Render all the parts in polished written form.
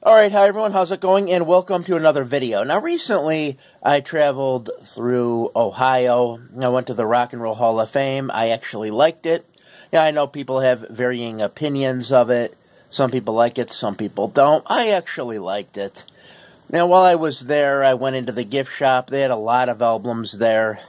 Alright, hi everyone, how's it going? And welcome to another video. Now recently, I traveled through Ohio. I went to the Rock and Roll Hall of Fame. I actually liked it. Yeah, I know people have varying opinions of it. Some people like it, some people don't. I actually liked it. Now while I was there, I went into the gift shop. They had a lot of albums there.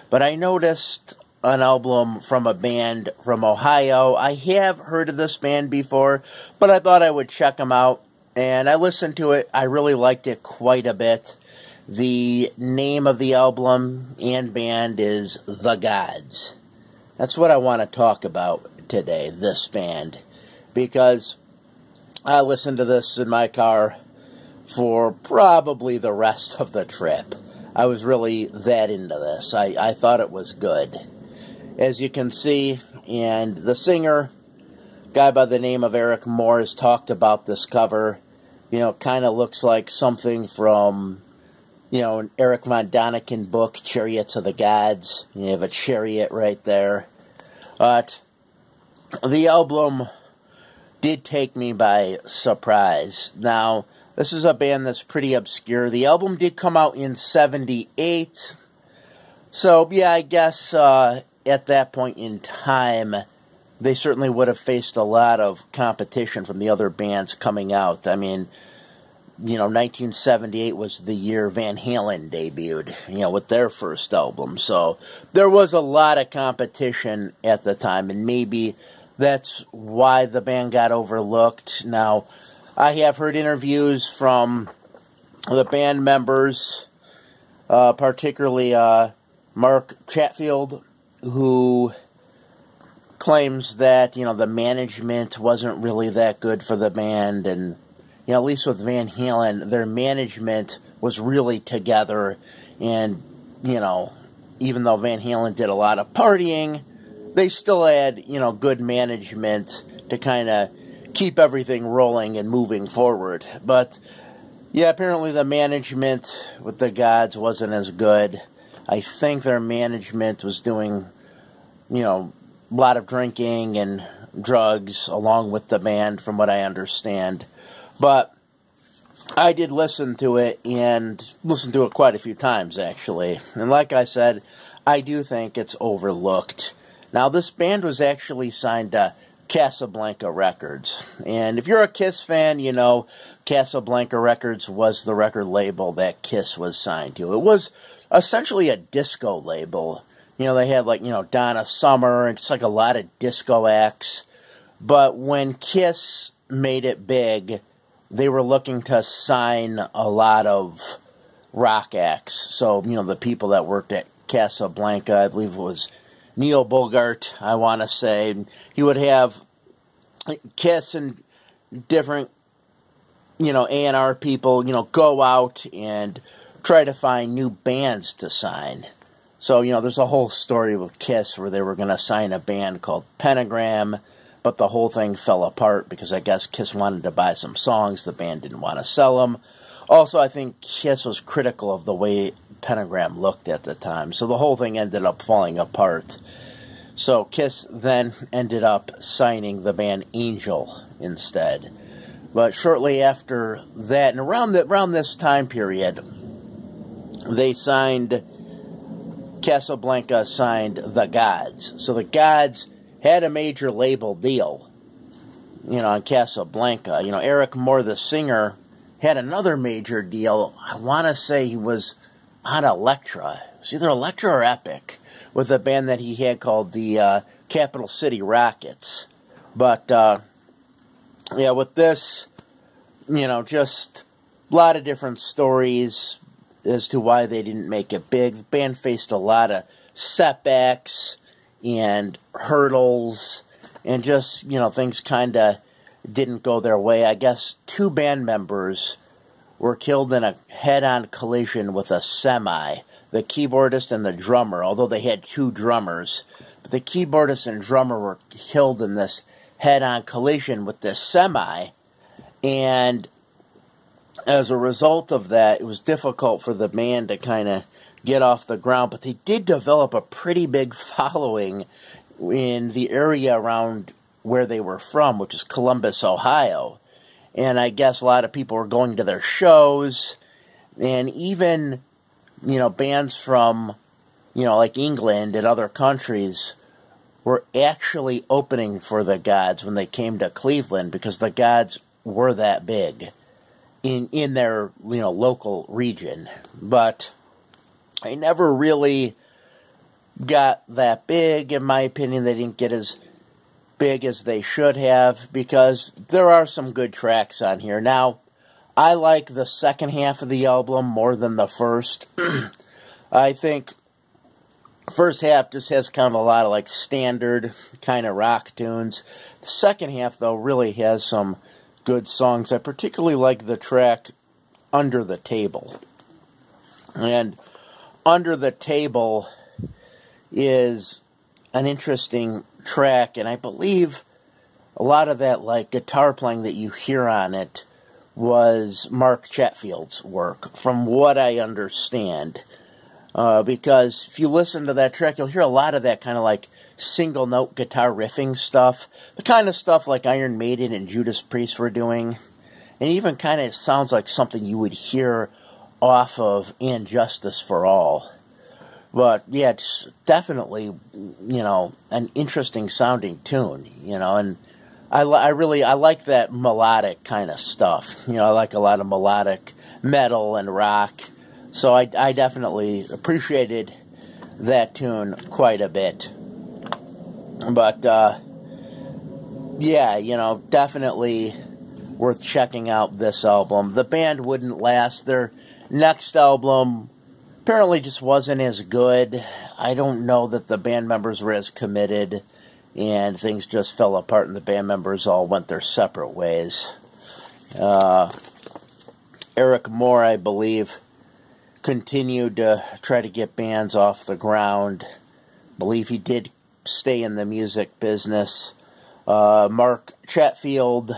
But I noticed an album from a band from Ohio. I have heard of this band before, but I thought I would check them out. And I listened to it. I really liked it quite a bit. The name of the album and band is The Godz. That's what I want to talk about today, this band. Because I listened to this in my car for probably the rest of the trip. I was really that into this. I thought it was good. As you can see, and the singer, guy by the name of Eric Moore, has talked about this cover. You know, kind of looks like something from, you know, an Eric Von Daniken book, Chariots of the Gods. You have a chariot right there. But the album did take me by surprise. Now, this is a band that's pretty obscure. The album did come out in '78. So, yeah, I guess at that point in time, they certainly would have faced a lot of competition from the other bands coming out. I mean, you know, 1978 was the year Van Halen debuted, you know, with their first album. So there was a lot of competition at the time, and maybe that's why the band got overlooked. Now, I have heard interviews from the band members, particularly Mark Chatfield, who claims that, you know, the management wasn't really that good for the band, and, you know, at least with Van Halen, their management was really together, and, you know, even though Van Halen did a lot of partying, they still had, you know, good management to kind of keep everything rolling and moving forward. But, yeah, apparently the management with the Godz wasn't as good. I think their management was doing, you know, a lot of drinking and drugs along with the band, from what I understand. But I did listen to it, and listened to it quite a few times, actually. And like I said, I do think it's overlooked. Now, this band was actually signed to Casablanca Records. And if you're a Kiss fan, you know Casablanca Records was the record label that Kiss was signed to. It was essentially a disco label. You know, they had, like, you know, Donna Summer and just, like, a lot of disco acts. But when Kiss made it big, they were looking to sign a lot of rock acts. So, you know, the people that worked at Casablanca, I believe it was Neil Bogart, I want to say. He would have Kiss and different, you know, A&R people, you know, go out and try to find new bands to sign. So, you know, there's a whole story with Kiss where they were going to sign a band called Pentagram, but the whole thing fell apart because I guess Kiss wanted to buy some songs. The band didn't want to sell them. Also, I think Kiss was critical of the way Pentagram looked at the time. So the whole thing ended up falling apart. So Kiss then ended up signing the band Angel instead. But shortly after that, and around this time period, they signed... Casablanca signed The Godz. So The Godz had a major label deal, you know, on Casablanca. You know, Eric Moore, the singer, had another major deal. I want to say he was on Elektra. It was either Elektra or Epic, with a band that he had called the Capital City Rockets. But, yeah, with this, you know, just a lot of different stories as to why they didn't make it big. The band faced a lot of setbacks and hurdles, and just, you know, things kind of didn't go their way. I guess 2 band members were killed in a head-on collision with a semi. The keyboardist and the drummer, although they had 2 drummers. But the keyboardist and drummer were killed in this head-on collision with this semi, and as a result of that, it was difficult for the band to kind of get off the ground, but they did develop a pretty big following in the area around where they were from, which is Columbus, Ohio. and I guess a lot of people were going to their shows, and even, bands from, like England and other countries were actually opening for the Godz when they came to Cleveland, because the Godz were that big in their, local region. But they never really got that big. In my opinion, they didn't get as big as they should have, because there are some good tracks on here. Now, I like the second half of the album more than the first. I think first half just has kind of a lot of like standard kind of rock tunes. The second half, though, really has some good songs. I particularly like the track Under the Table. And Under the Table is an interesting track, and I believe a lot of that like guitar playing that you hear on it was Mark Chetfield's work, from what I understand. Because if you listen to that track, you'll hear a lot of that kind of like single note guitar riffing stuff, the kind of stuff like Iron Maiden and Judas Priest were doing, and even kind of sounds like something you would hear off of And Justice for All. But yeah, it's definitely, an interesting sounding tune, and I like that melodic kind of stuff. I like a lot of melodic metal and rock, so I definitely appreciated that tune quite a bit. But, yeah, definitely worth checking out this album. The band Wouldn't Last. Their next album apparently just wasn't as good. I don't know that the band members were as committed, and things just fell apart, and the band members all went their separate ways. Eric Moore, I believe, continued to try to get bands off the ground. I believe he did stay in the music business. Mark Chetfield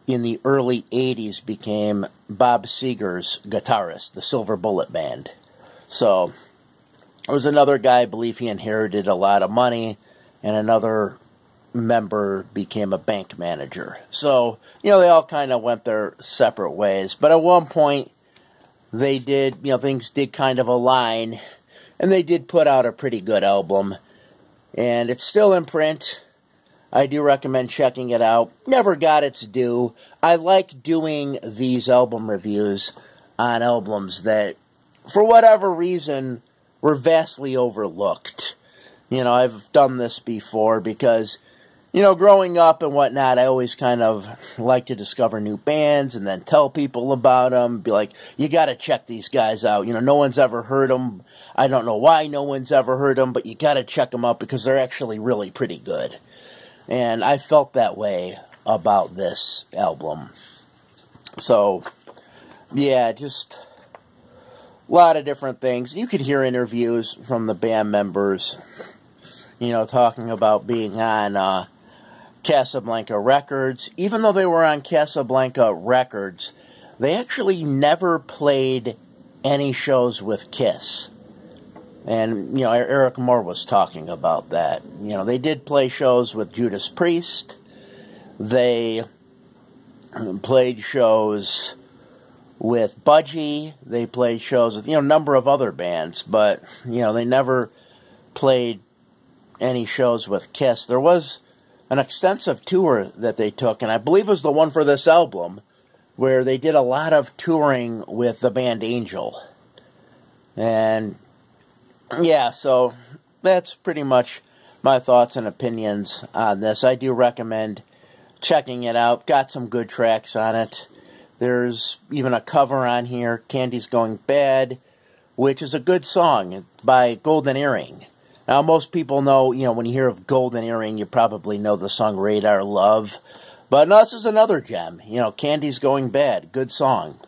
in the early 80s became Bob Seger's guitarist, the Silver Bullet Band. So there was another guy, I believe he inherited a lot of money, and another member became a bank manager. So, they all kind of went their separate ways. But at one point, they did, things did kind of align, and they did put out a pretty good album. And it's still in print. I do recommend checking it out. Never got its due. I like doing these album reviews on albums that, for whatever reason, were vastly overlooked. I've done this before because, growing up and whatnot, I always kind of like to discover new bands and then tell people about them. Be like, you got to check these guys out. No one's ever heard them. I don't know why no one's ever heard them, but you got to check them out because they're actually really pretty good. And I felt that way about this album. So, yeah, just a lot of different things. You could hear interviews from the band members, talking about being on Casablanca Records. Even though they were on Casablanca Records, they actually never played any shows with Kiss. And, Eric Moore was talking about that. They did play shows with Judas Priest. They played shows with Budgie. They played shows with, a number of other bands. But, they never played any shows with Kiss. There was an extensive tour that they took, and I believe it was the one for this album, where they did a lot of touring with the band Angel. And yeah, so that's pretty much my thoughts and opinions on this. I do recommend checking it out. Got some good tracks on it. There's even a cover on here, Candy's Going Bad, which is a good song by Golden Earring. Now, most people know, when you hear of Golden Earring, you probably know the song Radar Love. But no, this is another gem. Candy's Going Bad. Good song.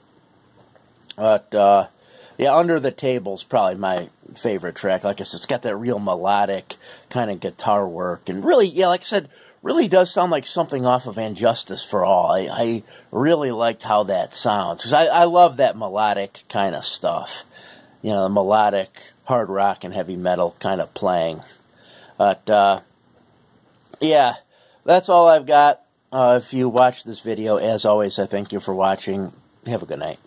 But, yeah, Under the Table's probably my favorite track. Like I said, it's got that real melodic kind of guitar work. And really, yeah, like I said, really does sound like something off of And Justice for All. I really liked how that sounds. Because I love that melodic kind of stuff. The melodic hard rock and heavy metal kind of playing. But, yeah, that's all I've got. if you watched this video, as always, I thank you for watching. Have a good night.